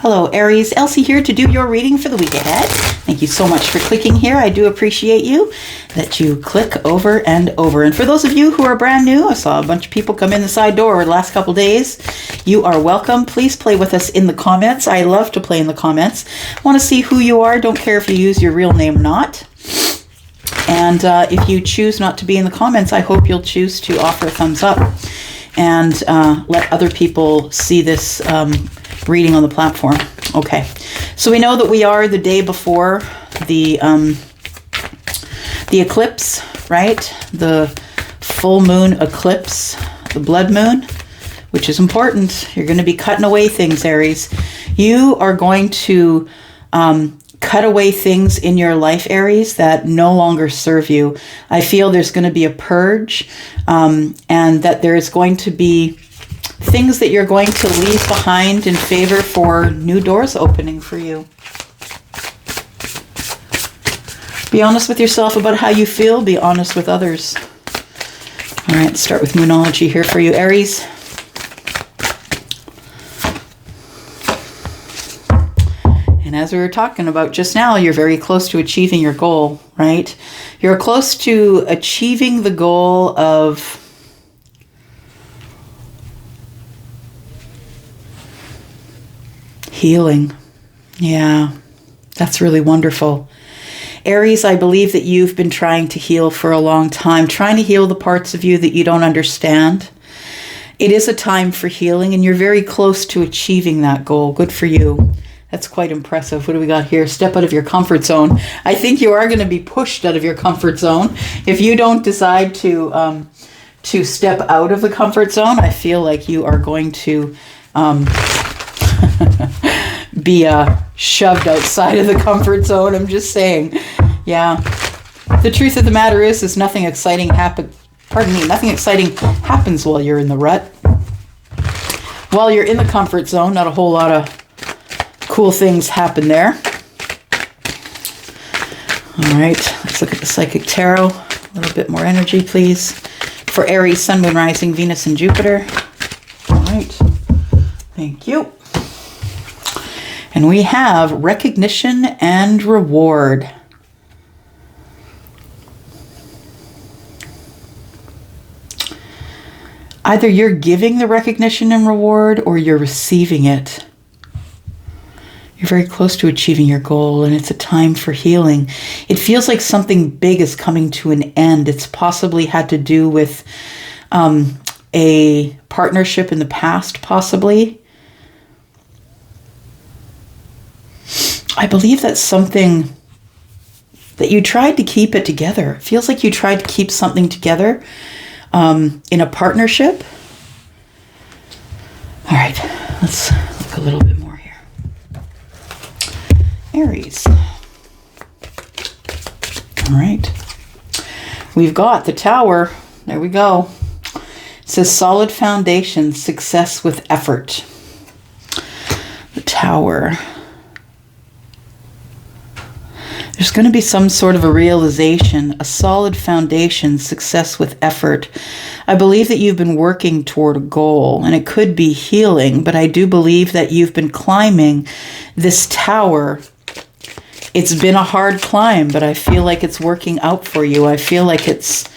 Hello, Aries. Elsie here to do your reading for the week ahead. Thank you so much for clicking here. I do appreciate you that you click over and over. And for those of you who are brand new, I saw a bunch of people come in the side door the last couple days. You are welcome. Please play with us in the comments. I love to play in the comments. Want to see who you are. Don't care if you use your real name or not. And if you choose not to be in the comments, I hope you'll choose to offer a thumbs up and let other people see this reading on the platform. Okay, so we know that we are the day before the eclipse, right? The full moon eclipse, the blood moon, which is important. You're going to be cutting away things, Aries. You are going to cut away things in your life, Aries, that no longer serve you. I feel there's going to be a purge, and that there is going to be things that you're going to leave behind in favor for new doors opening for you. Be honest with yourself about how you feel. Be honest with others. All right, start with Moonology here for you, Aries. And as we were talking about just now, you're very close to achieving your goal, right? You're close to achieving the goal of healing. Yeah, that's really wonderful. Aries, I believe that you've been trying to heal for a long time, trying to heal the parts of you that you don't understand. It is a time for healing, and you're very close to achieving that goal. Good for you. That's quite impressive. What do we got here? Step out of your comfort zone. I think you are going to be pushed out of your comfort zone. If you don't decide to step out of the comfort zone, I feel like you are going to be shoved outside of the comfort zone. I'm just saying. Yeah. The truth of the matter is nothing exciting happens while you're in the rut. While you're in the comfort zone, not a whole lot of cool things happen there. All right, let's look at the Psychic Tarot. A little bit more energy, please. For Aries, Sun, Moon, Rising, Venus, and Jupiter. All right, thank you. And we have recognition and reward. Either you're giving the recognition and reward or you're receiving it. You're very close to achieving your goal, and it's a time for healing. It feels like something big is coming to an end. It's possibly had to do with a partnership in the past, possibly. I believe that's something that you tried to keep it together. It feels like you tried to keep something together in a partnership. All right, let's look a little bit more here. Aries. All right. We've got the Tower. There we go. It says solid foundation, success with effort. The Tower. There's going to be some sort of a realization, a solid foundation, success with effort. I believe that you've been working toward a goal, and it could be healing, but I do believe that you've been climbing this tower. It's been a hard climb, but I feel like it's working out for you. I feel like it's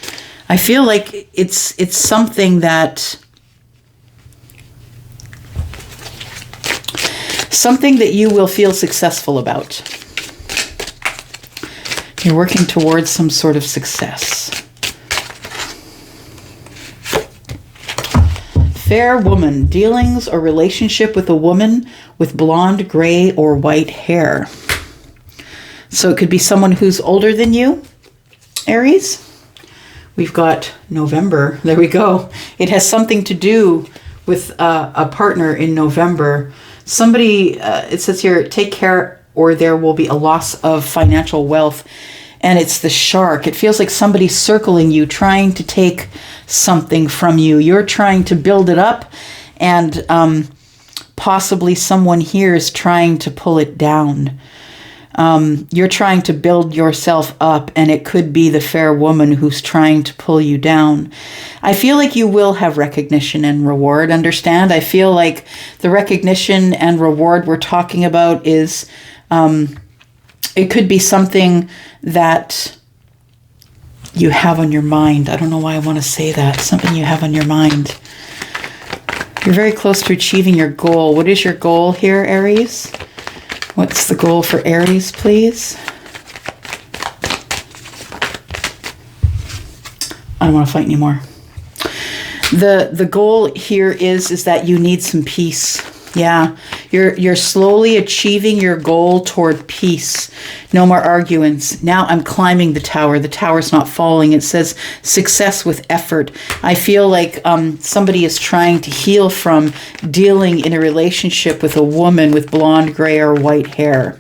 something that you will feel successful about. You're working towards some sort of success. Fair woman, dealings or relationship with a woman with blonde, gray, or white hair. So it could be someone who's older than you, Aries. We've got November. There we go. It has something to do with a partner in November. Somebody, it says here, take care or there will be a loss of financial wealth. And it's the Shark. It feels like somebody's circling you, trying to take something from you. You're trying to build it up, and possibly someone here is trying to pull it down. you're trying to build yourself up, and it could be the fair woman who's trying to pull you down. I feel like you will have recognition and reward, understand? I feel like the recognition and reward we're talking about is, it could be something that you have on your mind. I don't know why I want to say that. Something you have on your mind. You're very close to achieving your goal. What is your goal here, Aries? What's the goal for Aries, please? I don't want to fight anymore. The goal here is that you need some peace. Yeah, you're slowly achieving your goal toward peace. No more arguments. Now I'm climbing the tower. The tower's not falling. It says success with effort. I feel like somebody is trying to heal from dealing in a relationship with a woman with blonde, gray, or white hair.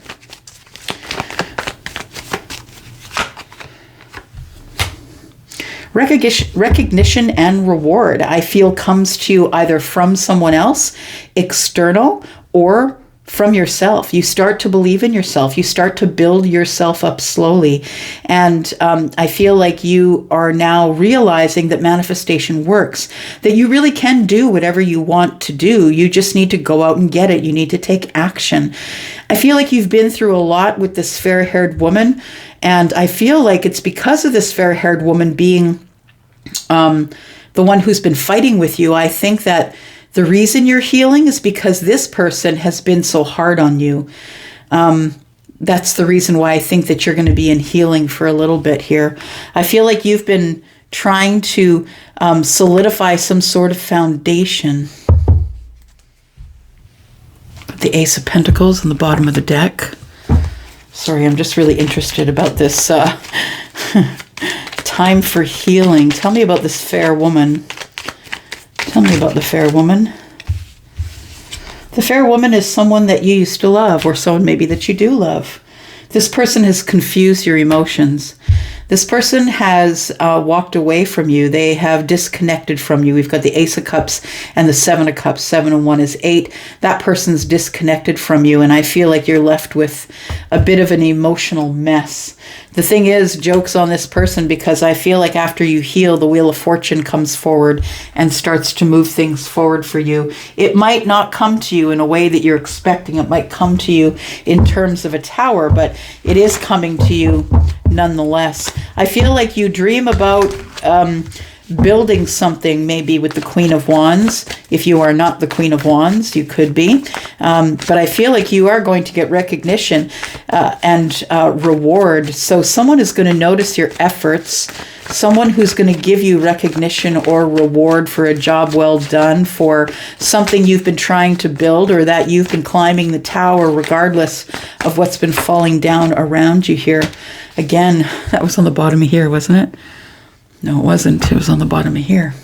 Recognition and reward, I feel, comes to you either from someone else, external, or from yourself. You start to believe in yourself. You start to build yourself up slowly. And I feel like you are now realizing that manifestation works, that you really can do whatever you want to do. You just need to go out and get it. You need to take action. I feel like you've been through a lot with this fair-haired woman. And I feel like it's because of this fair-haired woman being the one who's been fighting with you. I think that the reason you're healing is because this person has been so hard on you. That's the reason why I think that you're going to be in healing for a little bit here. I feel like you've been trying to solidify some sort of foundation. The Ace of Pentacles on the bottom of the deck. Sorry, I'm just really interested about this time for healing. Tell me about this fair woman. Tell me about the fair woman. The fair woman is someone that you used to love, or someone maybe that you do love. This person has confused your emotions. This person has walked away from you. They have disconnected from you. We've got the Ace of Cups and the Seven of Cups. 7 and 1 is 8. That person's disconnected from you, and I feel like you're left with a bit of an emotional mess. The thing is, joke's on this person, because I feel like after you heal, the Wheel of Fortune comes forward and starts to move things forward for you. It might not come to you in a way that you're expecting. It might come to you in terms of a tower, but it is coming to you nonetheless. I feel like you dream about building something, maybe with the Queen of Wands. If you are not the Queen of Wands, you could be. But I feel like you are going to get recognition and reward. So someone is going to notice your efforts. Someone who's going to give you recognition or reward for a job well done, for something you've been trying to build, or that you've been climbing the tower regardless of what's been falling down around you here. Again, that was on the bottom of here, wasn't it? No, it wasn't. It was on the bottom of here.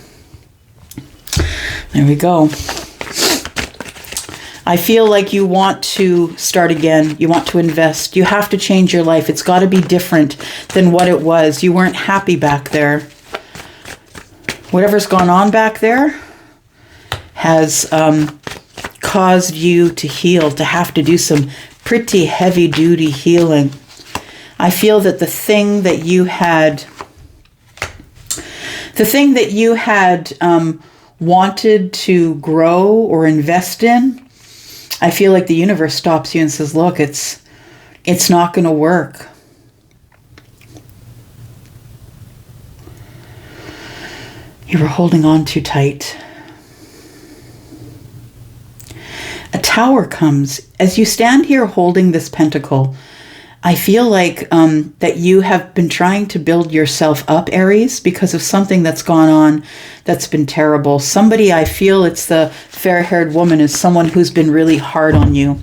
There we go. I feel like you want to start again. You want to invest. You have to change your life. It's got to be different than what it was. You weren't happy back there. Whatever's gone on back there has caused you to heal, to have to do some pretty heavy-duty healing. I feel that the thing that you had wanted to grow or invest in, I feel like the universe stops you and says, look, it's not going to work. You were holding on too tight. A tower comes. As you stand here holding this pentacle, I feel like that you have been trying to build yourself up, Aries, because of something that's gone on that's been terrible. Somebody, I feel it's the fair-haired woman, is someone who's been really hard on you.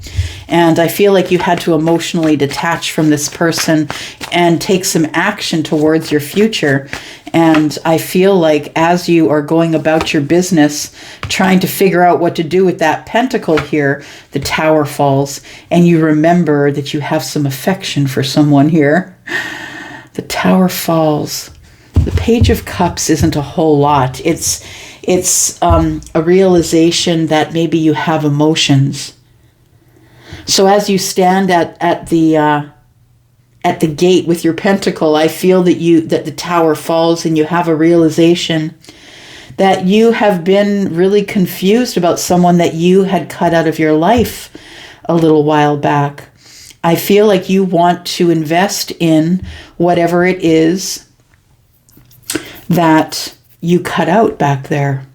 And I feel like you had to emotionally detach from this person and take some action towards your future. And I feel like as you are going about your business, trying to figure out what to do with that pentacle here, the tower falls, and you remember that you have some affection for someone here. The tower falls. The Page of Cups isn't a whole lot. It's a realization that maybe you have emotions. So as you stand at the at the gate with your pentacle, I feel that the tower falls and you have a realization that you have been really confused about someone that you had cut out of your life a little while back. I feel like you want to invest in whatever it is that you cut out back there.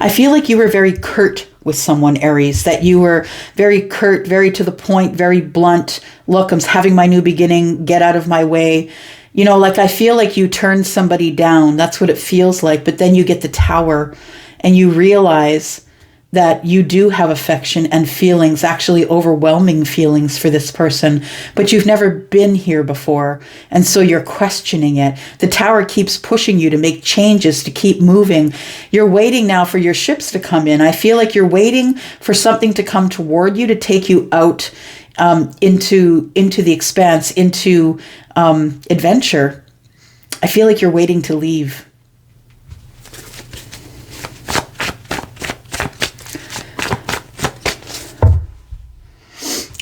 I feel like you were very curt with someone, Aries, that you were very curt, very to the point, very blunt. Look, I'm having my new beginning. Get out of my way. You know, like I feel like you turned somebody down. That's what it feels like. But then you get the tower and you realize that you do have affection and feelings, actually overwhelming feelings for this person, but you've never been here before. And so you're questioning it. The tower keeps pushing you to make changes, to keep moving. You're waiting now for your ships to come in. I feel like you're waiting for something to come toward you to take you out into the expanse, into adventure. I feel like you're waiting to leave.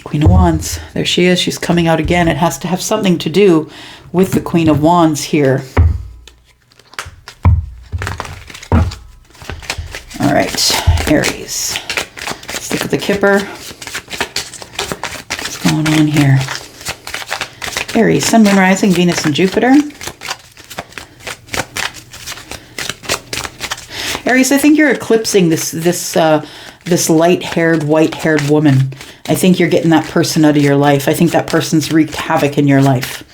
Queen of Wands. There she is. She's coming out again. It has to have something to do with the Queen of Wands here. All right, Aries. Let's look at the Kipper. What's going on here? Aries, Sun, Moon, Rising, Venus, and Jupiter. Aries, I think you're eclipsing this light-haired, white-haired woman. I think you're getting that person out of your life. I think that person's wreaked havoc in your life.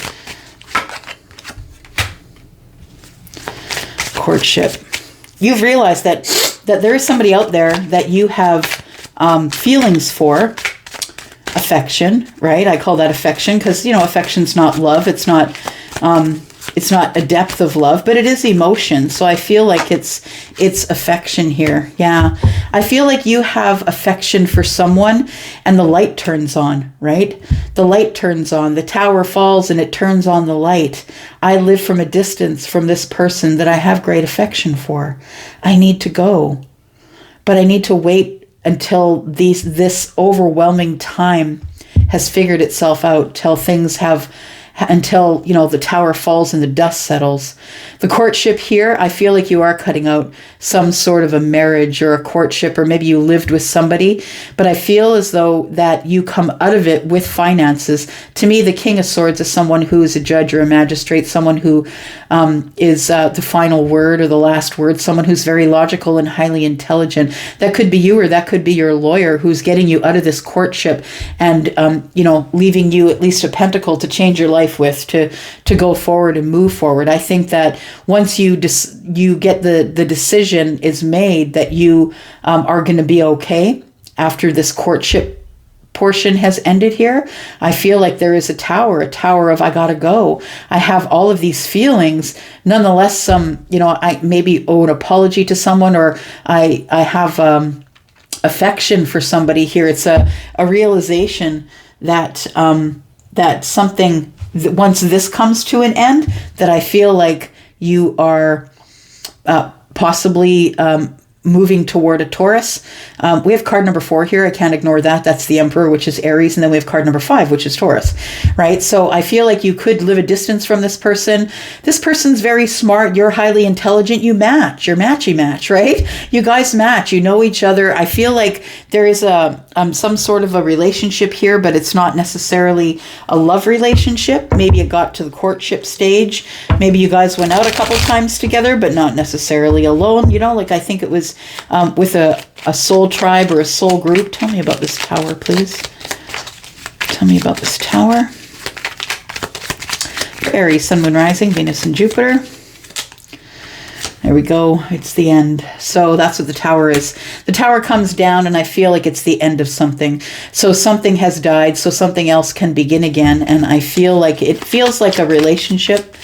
Courtship. You've realized that there is somebody out there that you have feelings for. Affection, right? I call that affection because, you know, affection's not love. It's not a depth of love, but it is emotion. So I feel like it's affection here. Yeah. I feel like you have affection for someone and the light turns on, right? The light turns on. The tower falls and it turns on the light. I live from a distance from this person that I have great affection for. I need to go, but I need to wait until this overwhelming time has figured itself out, until, you know, the tower falls and the dust settles. The courtship here, I feel like you are cutting out some sort of a marriage or a courtship, or maybe you lived with somebody, but I feel as though that you come out of it with finances. To me, the King of Swords is someone who is a judge or a magistrate, someone who is the final word or the last word, someone who's very logical and highly intelligent. That could be you, or that could be your lawyer who's getting you out of this courtship and, you know, leaving you at least a pentacle to change your life with, to go forward and move forward. I think that once you get the decision is made that you are going to be okay after this courtship portion has ended here, I feel like there is a tower of I gotta go. I have all of these feelings. Nonetheless, you know, I maybe owe an apology to someone, or I have affection for somebody here. It's a realization that that something, once this comes to an end, that I feel like you are possibly moving toward a Taurus. We have card number 4 here. I can't ignore that. That's the Emperor, which is Aries. And then we have card number 5, which is Taurus, right? So I feel like you could live a distance from this person. This person's very smart. You're highly intelligent. You match. You're matchy-match, right? You guys match. You know each other. I feel like there is some sort of a relationship here, but it's not necessarily a love relationship. Maybe it got to the courtship stage. Maybe you guys went out a couple times together, but not necessarily alone. You know, like I think it was with a soul tribe or a soul group. Tell me about this tower, please. Tell me about this tower. Aries, Sun, Moon, Rising, Venus, and Jupiter. There we go. It's the end. So that's what the tower is. The tower comes down and I feel like it's the end of something. So something has died, so something else can begin again. And I feel like it feels like a relationship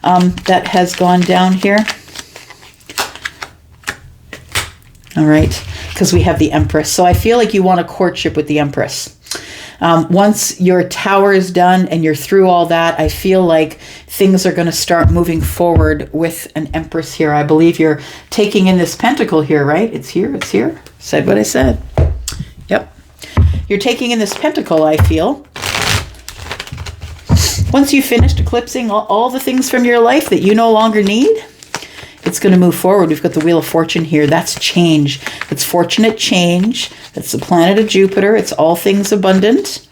that has gone down here. All right, because we have the Empress. So I feel like you want a courtship with the Empress. Once your tower is done and you're through all that, I feel like things are going to start moving forward with an Empress here. I believe you're taking in this pentacle here, right? It's here, it's here. Said what I said. Yep. You're taking in this pentacle, I feel. Once you've finished eclipsing all the things from your life that you no longer need, it's going to move forward. We've got the Wheel of Fortune here. That's change. It's fortunate change. That's the planet of Jupiter. It's all things abundant.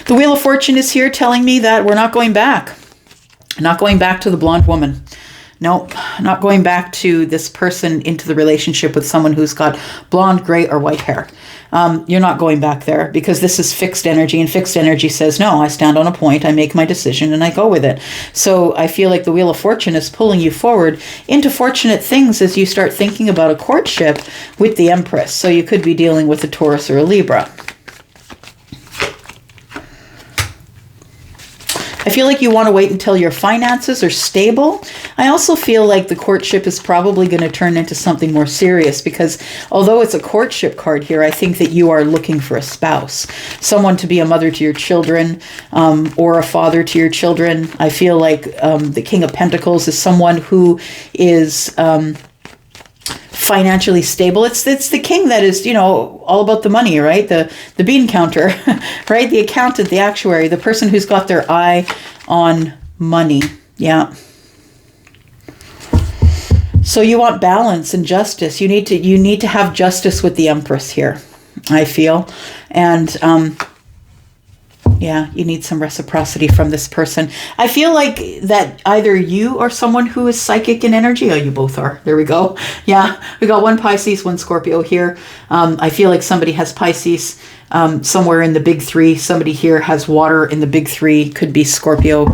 The Wheel of Fortune is here telling me that we're not going back. Not going back to the blonde woman. Nope, not going back to this person into the relationship with someone who's got blonde, gray, or white hair. You're not going back there because this is fixed energy, and fixed energy says, no, I stand on a point, I make my decision, and I go with it. So I feel like the Wheel of Fortune is pulling you forward into fortunate things as you start thinking about a courtship with the Empress. So you could be dealing with a Taurus or a Libra. I feel like you want to wait until your finances are stable. I also feel like the courtship is probably going to turn into something more serious because although it's a courtship card here, I think that you are looking for a spouse, someone to be a mother to your children or a father to your children. I feel like the King of Pentacles is someone who is financially stable. It's the king that is, all about the money, right? The bean counter, right? The accountant, the actuary, the person who's got their eye on money. Yeah. So you want balance and justice. You need to have justice with the Empress here, I feel. And yeah, you need some reciprocity from this person. I feel like that either you or someone who is psychic in energy. Oh, you both are. There we go. Yeah, we got one Pisces, one Scorpio here. I feel like somebody has Pisces somewhere in the big three. Somebody here has water in the big three. Could be Scorpio,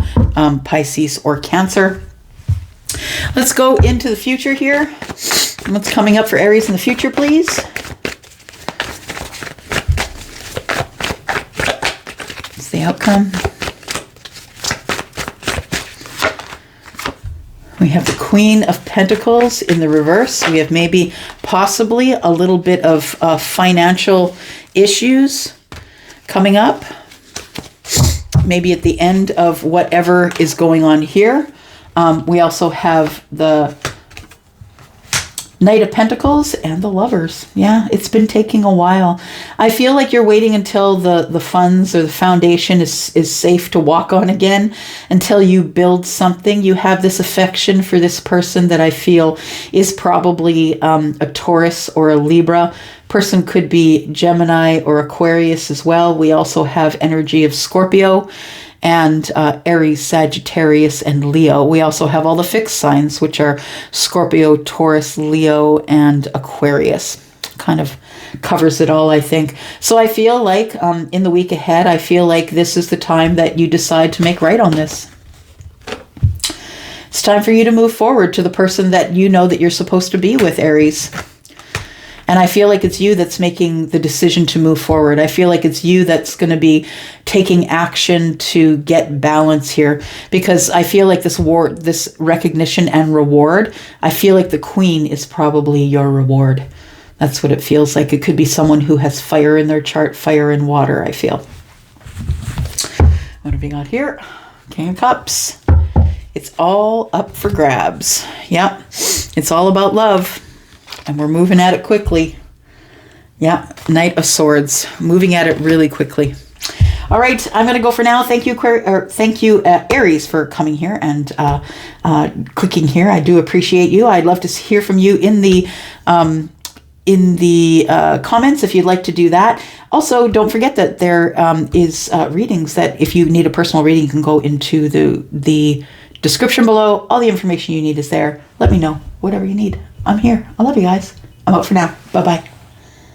Pisces, or Cancer. Let's go into the future here. What's coming up for Aries in the future, please? The outcome. We have the Queen of Pentacles in the reverse. We have maybe possibly a little bit of financial issues coming up. Maybe at the end of whatever is going on here. We also have the Knight of Pentacles and the Lovers. Yeah, it's been taking a while. I feel like you're waiting until the funds or the foundation is safe to walk on again, until you build something. You have this affection for this person that I feel is probably a Taurus or a Libra. Person could be Gemini or Aquarius as well. We also have energy of Scorpio and Aries, Sagittarius, and Leo. We also have all the fixed signs, which are Scorpio, Taurus, Leo, and Aquarius. Kind of covers it all, I think. So I feel like in the week ahead, I feel like this is the time that you decide to make right on this. It's time for you to move forward to the person that you know that you're supposed to be with, Aries. And I feel like it's you that's making the decision to move forward. I feel like it's you that's going to be taking action to get balance here, because I feel like this recognition and reward, I feel like the Queen is probably your reward. That's what it feels like. It could be someone who has fire in their chart, fire and water, I feel. What have we got here? King of Cups. It's all up for grabs. Yep. It's all about love. And we're moving at it quickly. Yeah, Knight of Swords, moving at it really quickly. All right, I'm going to go for now. Thank you, Aries, for coming here and clicking here. I do appreciate you. I'd love to hear from you in the comments if you'd like to do that. Also, don't forget that there is readings that if you need a personal reading, you can go into the description below. All the information you need is there. Let me know, whatever you need. I'm here. I love you guys. I'm out for now. Bye-bye.